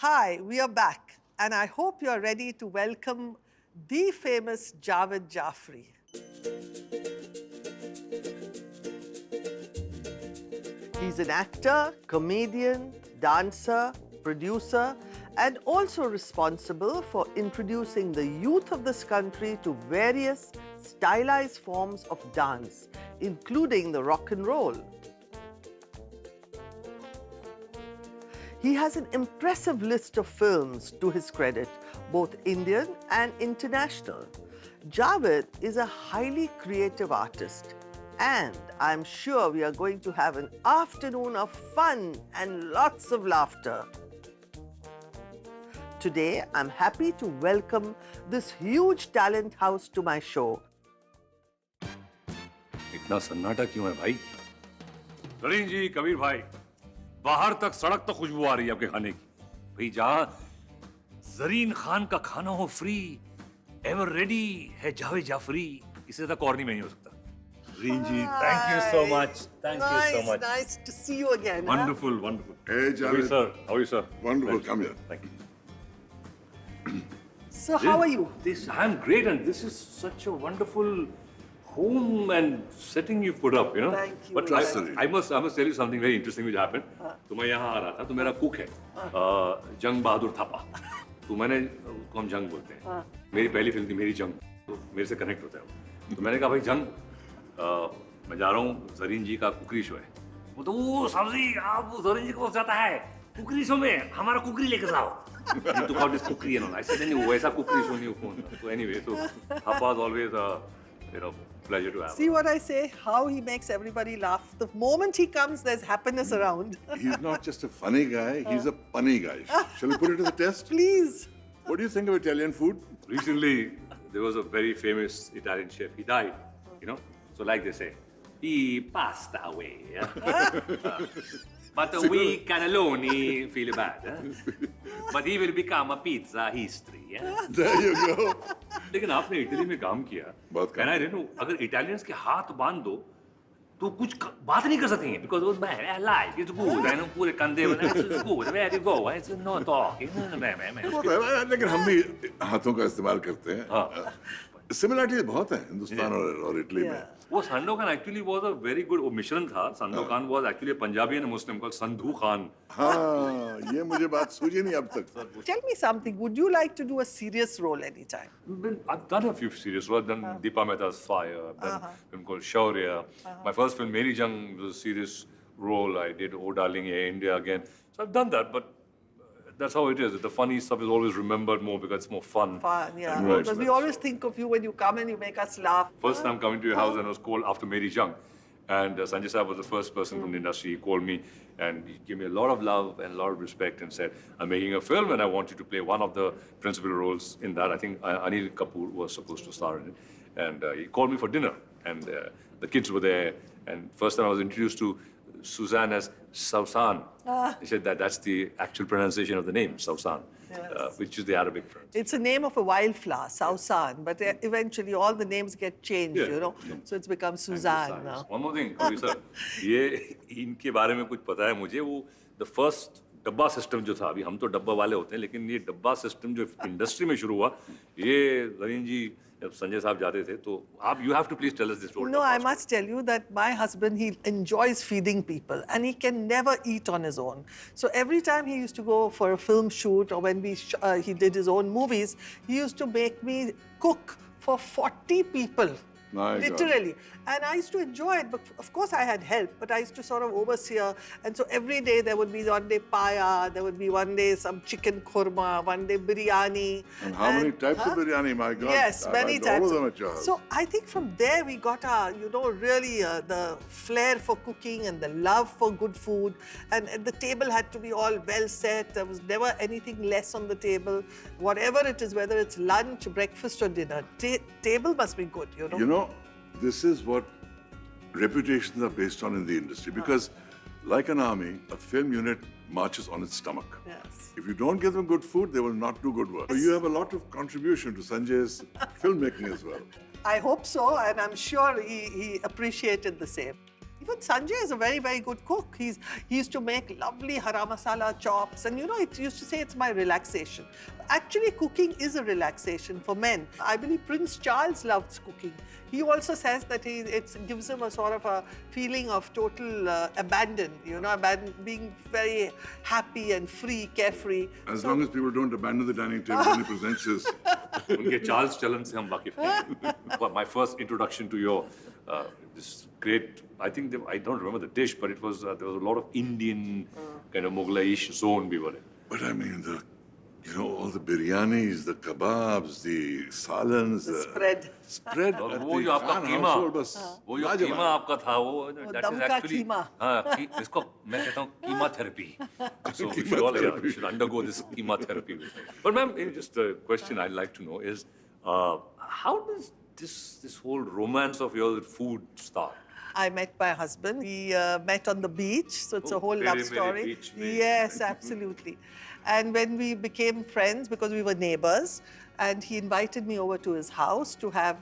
Hi, we are back, and I hope you're ready to welcome the famous Javed Jafri. He's an actor, comedian, dancer, producer, and also responsible for introducing the youth of this country to various stylized forms of dance, including the rock and roll. He has an impressive list of films to his credit, both Indian and international. Javed is a highly creative artist, and I'm sure we are going to have an afternoon of fun and lots of laughter. Today, I'm happy to welcome this huge talent house to my show. इतना सन्नाटा क्यों है भाई? करीम जी, कबीर भाई, बाहर तक सड़क तक खुशबू आ रही है आपके खाने की। भाई जहाँ जरीन खान का खाना हो फ्री, एवर रेडी है जावेद जाफरी, इससे तक और नहीं मैं हो सकता। Reen ji, thank you so much. Thank you so much. Nice to see you again. Wonderful, wonderful. Hey, How are you, Javed. sir? How are you, sir? Wonderful. Thank Come you. here. Thank you. So, how are you? I'm great, and this is such a wonderful home and setting you put up, you know. Thank you. But Absolutely. I must tell you something very interesting which happened. तो मैं यहाँ आ रहा था, तो मेरा cook है जंग बहादुर थापा। तो मैंने को हम जंग बोलते हैं। मेरी पहली फिल्म थी मेरी जंग, तो मेरे से कनेक्ट होता है वो। तो मैंने कहा भाई जंग, मैं जा रहा हूँ जरीन जी का कुकरी शो है। वो तो वो साहब आप वो जरीन जी को जाता है कुकरी शो में, हमारा कुकरी लेकर आओ। You took out this cookery and all. I said, नहीं वैसा कुकरी शो नहीं phone. So anyway, so Thapa is always a pleasure to have. See what I say? How he makes everybody laugh. The moment he comes, there's happiness around. He's not just a funny guy, he's a punny guy. Shall we put it to the test? Please. What do you think of Italian food? Recently, there was a very famous Italian chef. He died, you know. So like they say, he passed away. Yeah? But we cannelloni feel bad. But he will become a pizza history. Yeah? There you go. लेकिन आपने Italy में काम किया, बहुत काम and I didn't know, अगर Italians के हाथ बांध दो, तो कुछ बात नहीं कर सकते हैं, because it's bad, I like, it's good, I know पूरे कंधे में, it's good, where you go, it's no talking, लेकिन हम भी हाथों का इस्तेमाल करते हैं। हाँ। सिमिलरिटीज बहुत है हिंदुस्तान और इटली में। वो संडो Khan actually was a very good, वो मिश्रण था, संडो Khan was actually a Punjabi and a Muslim called Sandhu Khan. हाँ, ये मुझे बात सूझी नहीं अब तक। Tell me something. Would you like to do a serious role anytime? I've done a few serious roles. I've done Deepa Mehta's Fire. I've done a film called Shaurya. My first film, Meri Jang, was a serious role. I did Oh Darling, Yeah, India Again. So I've done that, but that's how it is. The funny stuff is always remembered more because it's more fun. Fun, yeah. Right. Because we always think of you when you come and you make us laugh. First time coming to your house, and it was called after Meri Jang. And Sanjay Saab was the first person from the industry. He called me and he gave me a lot of love and a lot of respect and said, I'm making a film and I want you to play one of the principal roles in that. I think Anil Kapoor was supposed to star in it. And he called me for dinner and the kids were there. And first time I was introduced to Suzanne as Sausan. He said that's the actual pronunciation of the name, Sausan, which is the Arabic pronunciation. It's a name of a wildflower, Sausan, but eventually all the names get changed, Yeah. you know. So it's become Suzanne now. One more thing, Kavi sir, ये इनके बारे में कुछ पता है मुझे, वो the first डब्बा सिस्टम जो था, अभी हम तो डब्बा वाले होते हैं, लेकिन ये डब्बा सिस्टम जो इंडस्ट्री में शुरू हुआ, ये जरीन जी जब संजय साहब जाते थे, तो आप you have to please tell us this story. No, I must tell you that my husband, he enjoys feeding people and he can never eat on his own. So every time he used to go for a film shoot or when he did his own movies, he used to make me cook for 40 people. My God. Literally. And I used to enjoy it, but of course I had help, but I used to sort of oversee. And so every day there would be one day paya, there would be one day some chicken korma, one day biryani. And how many types of biryani, my God. Yes, many All types. of them at your house. So I think from there we got our, really the flair for cooking and the love for good food. And the table had to be all well set. There was never anything less on the table. Whatever it is, whether it's lunch, breakfast or dinner, table must be good, you know. You know, this is what reputations are based on in the industry because like an army, a film unit marches on its stomach. Yes. If you don't give them good food, they will not do good work. So you have a lot of contribution to Sanjay's filmmaking as well. I hope so, and I'm sure he appreciated the same. Even Sanjay is a very, very good cook. He used to make lovely hara masala chops, and it used to say it's my relaxation. Actually, cooking is a relaxation for men. I believe Prince Charles loves cooking. He also says that it gives him a sort of a feeling of total abandon, being very happy and free, carefree. As long as people don't abandon the dining table when he presents his. उनके Charles चलन से हम वाकिफ हैं. My first introduction to your this great, I don't remember the dish, but it was there was a lot of Indian kind of Mughlaish zone we were in. But I mean, all the biryanis, the kebabs, the salons, The spread. spread. और at वो the जो आपका Khan कीमा, household बस वो जो लाजवाब. कीमा आपका था वो that दम is का actually कीमा. इसको मैं कहता हूँ कीमा therapy. So we should all should undergo this keema therapy. But ma'am, just a question I'd like to know is how does this whole romance of yours with food start? I met my husband. We met on the beach, so it's a whole Mere love Mere story. beach mein. Yes, absolutely. And when we became friends, because we were neighbors, and he invited me over to his house to have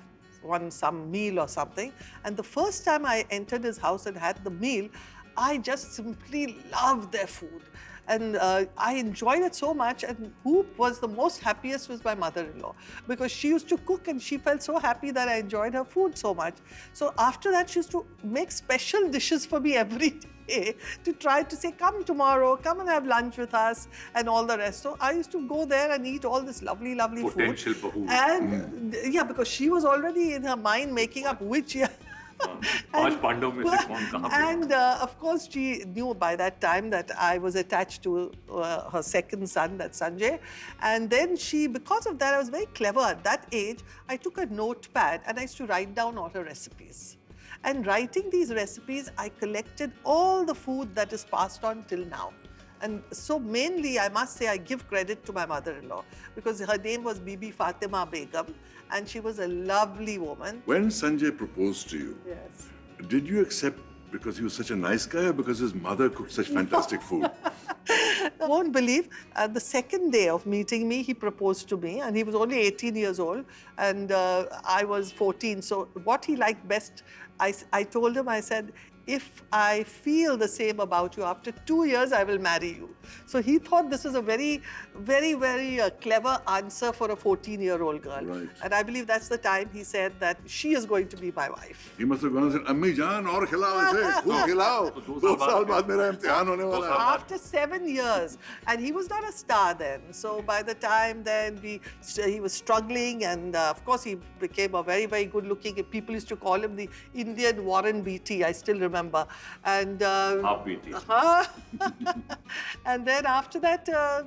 some meal or something. And the first time I entered his house and had the meal, I just simply loved their food. And I enjoyed it so much. And who was the most happiest was my mother-in-law, because she used to cook and she felt so happy that I enjoyed her food so much. So after that, she used to make special dishes for me every day to try to say, come tomorrow, come and have lunch with us and all the rest. So I used to go there and eat all this lovely, lovely Potential food. bahu. And yeah, because she was already in her mind making up which year. पांच पांडव में से कौन कहाँ पे? And of course, she knew by that time that I was attached to her second son, that's Sanjay. And then because of that, I was very clever. At that age, I took a notepad and I used to write down all her recipes. And writing these recipes, I collected all the food that is passed on till now. And so mainly, I must say, I give credit to my mother-in-law, because her name was Bibi Fatima Begum, and she was a lovely woman. When Sanjay proposed to you, Yes. did you accept because he was such a nice guy or because his mother cooked such fantastic food? I won't believe, the second day of meeting me, he proposed to me, and he was only 18 years old, and I was 14. So what he liked best, I told him, I said, if I feel the same about you, after 2 years, I will marry you. So he thought this was a very, very, very clever answer for a 14-year-old girl. Right. And I believe that's the time he said that she is going to be my wife. He must have gone and said, Ammi Jaan, aur khilao ise, khud khilao. 2 saal baad mera imtihan hone wala hai. After 7 years, and he was not a star then. So by the time then he was struggling, and of course he became a very, very good-looking. People used to call him the Indian Warren Beatty. I still remember. And Half Beatty. and then after that,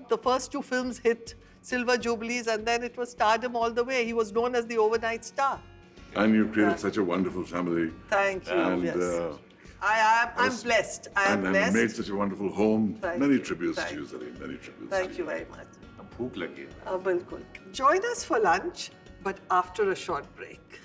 the first 2 films hit Silver Jubilees, and then it was stardom all the way. He was known as the overnight star. And you created such a wonderful family. Thank you. And, Yes. I'm blessed. I am and blessed. made such a wonderful home. Thank Many you. tributes Thank to you, you. Zareen. Many tributes. Thank you very much. भूख लगी है. Bilkul. Join us for lunch, but after a short break.